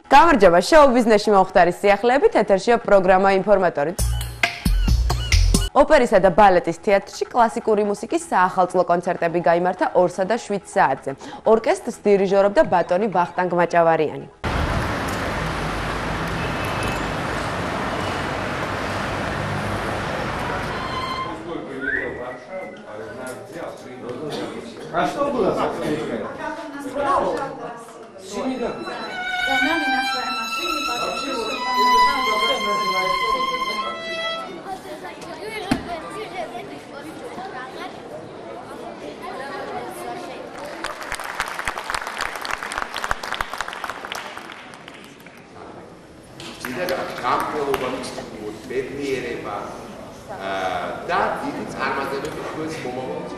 გამარჯობა, შოუ-ბიზნესში მომხდარი სიახლეებით ეთერშია პროგრამა ინფორმატორი. ოპერისა და ბალეტის თეატრში კლასიკური მუსიკის საახალწლო კონცერტები გაიმართა 2 და 7 საათზე. ორკესტრს დირიჟორობდა ბატონი ვახტანგ მაჭავარიანი. გამყოლობა მისწრაფოდ ბედნიერება და დიდი წარმატებები ჩვენს მომავალს.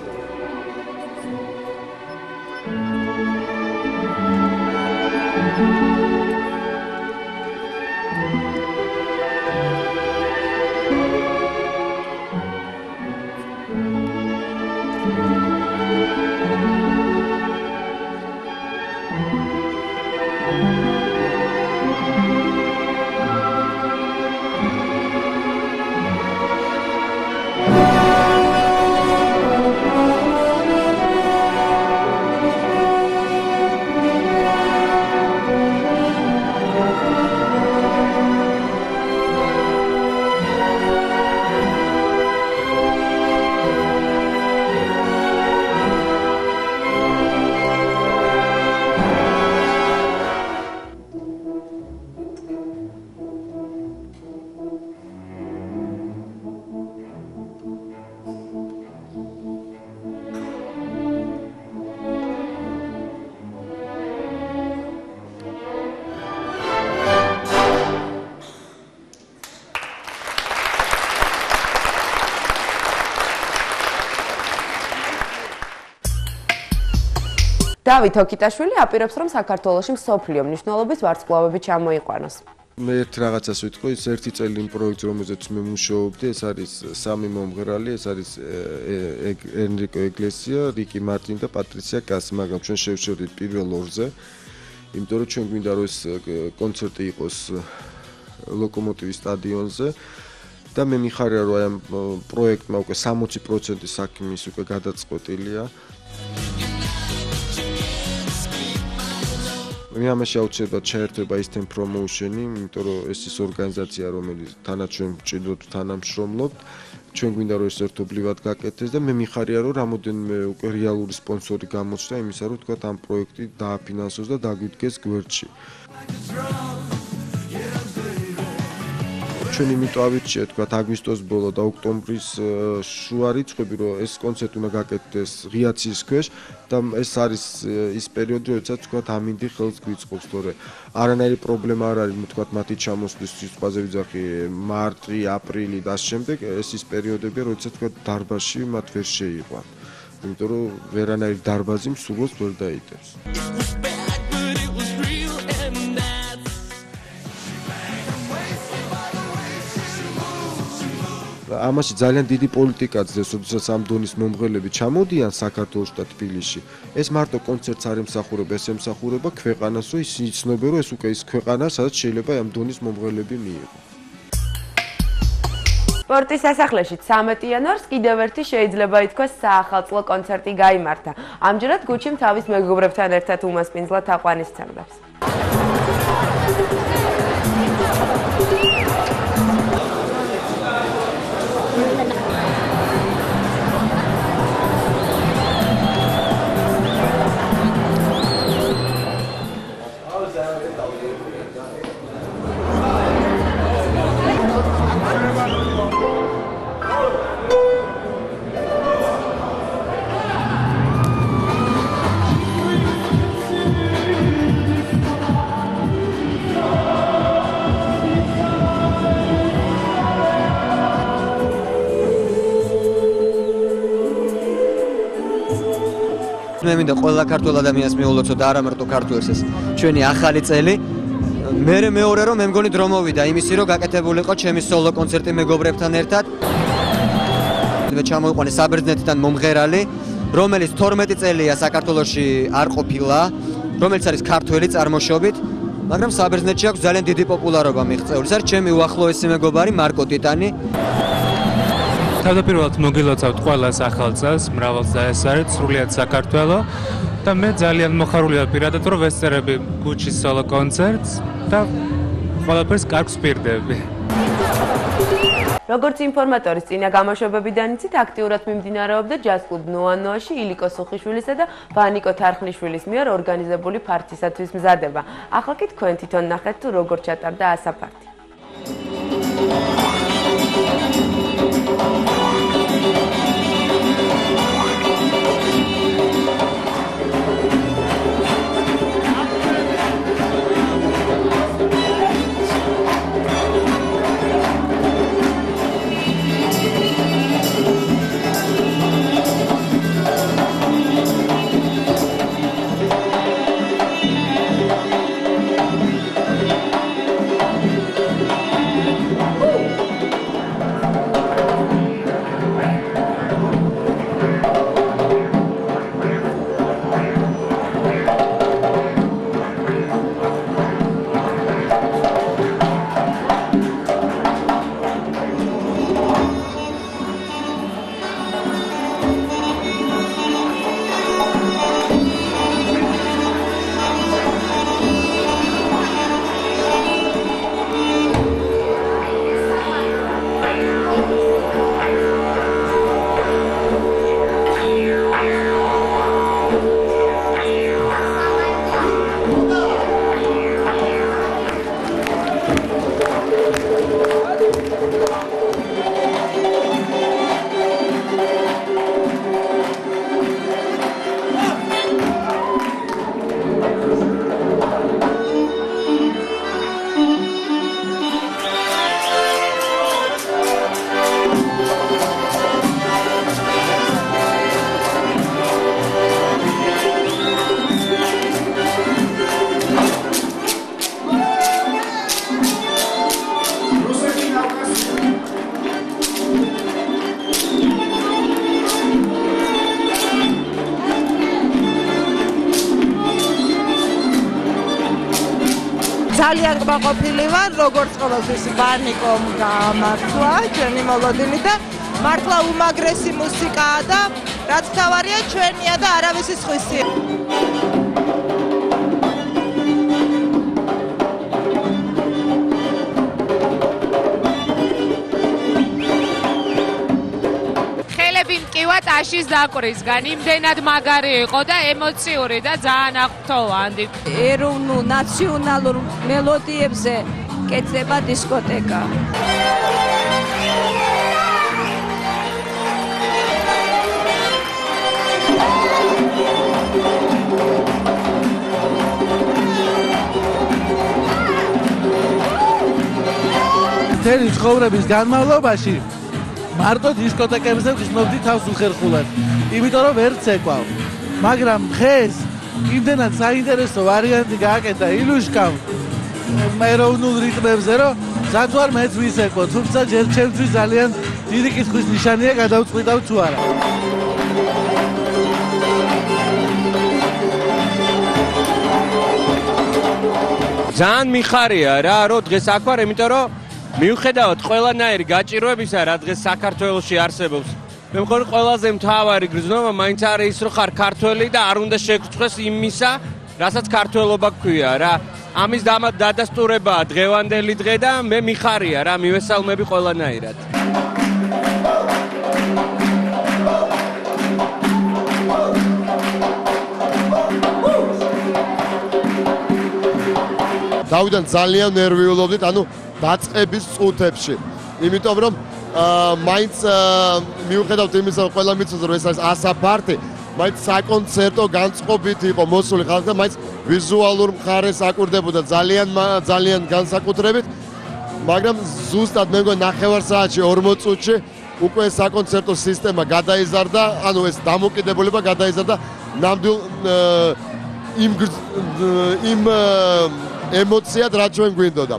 დავით ოკიტაშვილი აპირებს, რომ საქართველოში მსოფლიო მნიშვნელობის ვარსკვლავები ჩამოიყვანოს. მე ერთ რაღაცას ვიტყვი, ის ერთი წელი იმ პროექტს, რომელზეც მე მუშაობდი, ეს არის სამი მომღერალი, ეს არის ენრიკო ეგლესია, რიკი მარტინი და პატრიცია კასი, მაგრამ ჩვენ შევშევდით პირველ ორზე, იმიტომ რომ ჩვენ გვინდა რომ ეს კონცერტი იყოს ლოკომოტივის სტადიონზე და მე მიხარია რომ აი ამ პროექტმა უკვე 60% საქმის უკვე გადაწყვეტილია. მე ამაში აუცილებლად ჩაერთვება Eastern Promotion-ი, იმიტომ რომ ეს ის ორგანიზაცია, რომელიც თანაც ჩვენ ვჭირდოთ თანამშრომლობთ, ჩვენ გვინდა რომ ეს ერთობლივად გაკეთდეს და მე მიხარია რომ რამოდენიმე უკვე რეალური სპონსორი გამოჩნდა იმისა, რომ თქვა ამ პროექტი დააფინანსოს და დაგვიდგეს გვერდში. ჩვენ იმიტომ ავირჩიეთ, თქვა აგვისტოს ბოლო და ოქტომბრის შუა რიცხვები, რომ ეს კონცერტი უნდა გაკეთდეს ღია ცის ქვეშ და ეს არის ის პერიოდი, როდესაც თქვა ამინდი ხელს გვიწყობს, თორე არანაირი პრობლემა არ არის, თქვა მათი ჩამოსვლის სიტყვაზე ვიძახი მარტი, აპრილი და ამ შემდეგ ეს ის პერიოდებია, როდესაც თქვა დარბაზში მათ ვერ შეიყვან. იმიტომ რომ ვერანაირი დარბაზი მსურველს ვერ დაიტევს. ამაში ძალიან დიდი პოლიტიკა ძრეს, როდესაც ამ დონის მომღერლები ჩამოდიან საქართველოს და თბილისში. ეს მარტო კონცერტს არ ემსახურება, ეს ემსახურება ქვეყანას, რომ ისინი იცნობენ, რომ ეს უკვე ის ქვეყანა, სადაც შეიძლება ამ დონის მომღერლები მიიღო. სპორტის სასახლეში 13 იანვარს კიდევ ერთი შეიძლება ითქვას საახალწლო კონცერტი გაიმართა. ამჯერად გუჩიმ თავის მეგობრებთან ერთად უმასპინძლად აყვანისცემლებს. მე მინდა ყველა ქართულ ადამიანს მიულოცო და არა მარტო ქართველს ეს ჩვენი ახალი წელი. მე მეორე რომ მე მგონი დრო მოვიდა იმისი რომ გაკეთებულიყო ჩემი სოლო კონცერტი მეგობრებთან ერთად. მე ჩამოვიყვანე საბერძნეთიდან მომღერალი, რომელიც 12 წელია საქართველოში არ ყოფილა, რომელიც არის ქართველი წარმოშობით მაგრამ საბერძნეთში აქვს ძალიან დიდი პოპულარობა მიღწეული. ეს არის ჩემი უახლოესი მეგობარი მარკო ტიტანი. თავდაპირველად მოგილოცავთ ყველას ახალ წელს, მრავალ წელს არის სრულიად საქართველო და მე ძალიან მოხარული ვარ პირადად რომ ვესწრები გუჩის სოლო კონცერტს და ყველაფერს კარგს ვპირდები. როგორც ინფორმატორის წინა გამოშვებებიდან იცით, აქტიურად მიმდინარეობდა ჯაზ კლუბ ნოანოაში ილიკო სუხიშვილისა და ვანიკო თარხნიშვილის მიერ ორგანიზებული ფართისათვის მზადება. ახლა კი თქვენ თვითონ ნახეთ თუ როგორ ჩატარდა ასაფართი. ძალიან გმაყოფილი ვარ, როგორც ყოველთვის ვანიკომ გამართვა ჩვენი მოლოდინი და მართლა უმაგრესი მუსიკაა და რაც თავარია ჩვენია და არავის სხვისია. მტკივად აშის დაკვრისგან იმდენად მაგარი იყო და ემოციური და ძალიან აღფრთოვანდი. ეროვნულ ნაციონალურ მელოდიებზე კეთდება დისკოტეკა. მთელი ცხოვრების განმავლობაში მარტო დისკოტეკებზე ვხსნობდი თავს უხერხულად, იმიტომ რომ ვერ ცეკვავ. მაგრამ დღეს იმდენად საინტერესო ვარიანტი გააკეთა ილუშკამ ეროვნულ რიტმებზე, რომ მზად ვარ მეც ვისეკვო, თუმცა ჯერ ჩემთვის ძალიან დიდი კითხვის ნიშანია გადავწყვიტავ თუ არა. ძალიან მიხარია რა, რომ დღეს აქ ვარ, იმიტომ რომ მიუხედავად ყველანაირი გაჭირვებისა, რა დღეს საქართველოში არსებობს, მე მგონი ყველაზე მთავარი გრძნობა მაინც არის ის, რომ ხარ ქართველი და არ უნდა შეგწყვეს იმისა, რასაც ქართველობა გქვია რა. ამის დადასტურებაა დღევანდელი დღე და მე მიხარია რა, მივესალმები ყველანაირად. დავიდან ძალიან ნერვიულობდით, ანუ დაწყების წუთებში. იმიტომ რომ მაინც მიუხედავად იმისა, რომ ყველა მიცავს, რომ ეს არის ასაფართი, მაინც საკონცერტო განწყობით იყო მოსული ხალხი და მაინც ვიზუალურ მხარეს აკვირდებოდა ძალიან განსაკუთრებით. მაგრამ ზუსტად მე მგონი 9 საათში 40 წუთში უკვე საკონცერტო სისტემა გადაიზარდა, ანუ ეს დამოკიდებულება გადაიზარდა ნამდვილ იმ ემოციად, რაც ჩვენ გვინდოდა.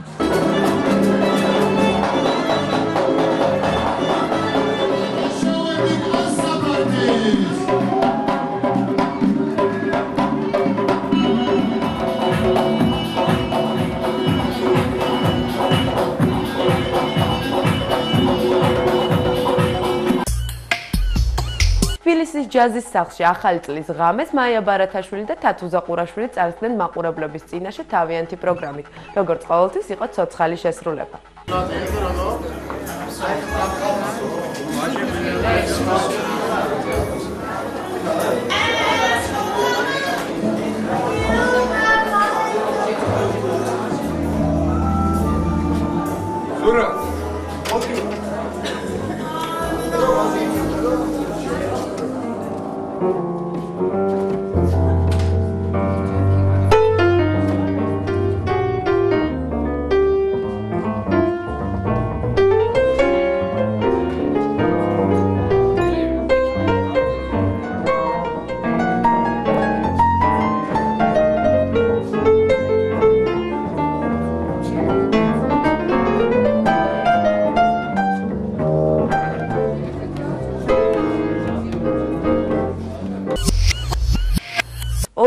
ოფისის ჯაზის სახლში ახალი წლის ღამეს მაია ბარათაშვილი და თათუზა ყურაშვილი წარსდნენ მაყურებლების წინაშე თავიანთი პროგრამით. როგორც ყოველთვის იყო ცოცხალი შესრულება.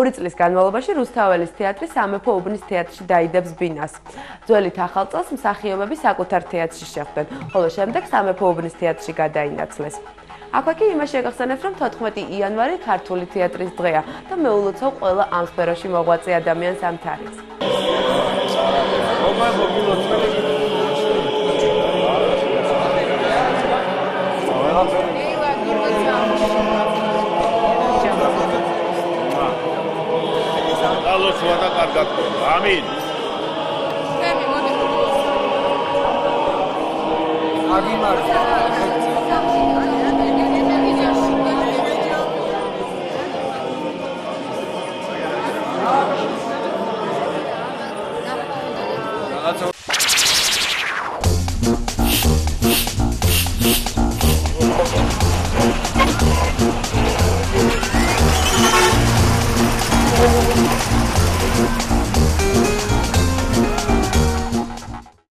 ორი წლის განმავლობაში რუსთაველის თეატრი სამეფო უბნის თეატრში დაიდებს ბინას. ძველით ახალ წელს მსახიობები საკუთარ თეატრში შეხვდნენ, ხოლო შემდეგ სამეფო უბნის თეატრში გადაინაცვლეს. აქვე კი იმას შეგახსენებთ, რომ 14 იანვარი ქართული თეატრის დღეა და მე ულოცავ ყველა ამ სფეროში მოღვაწე ადამიანს ამ თარიღს. და კარგად ამინ აგიმართა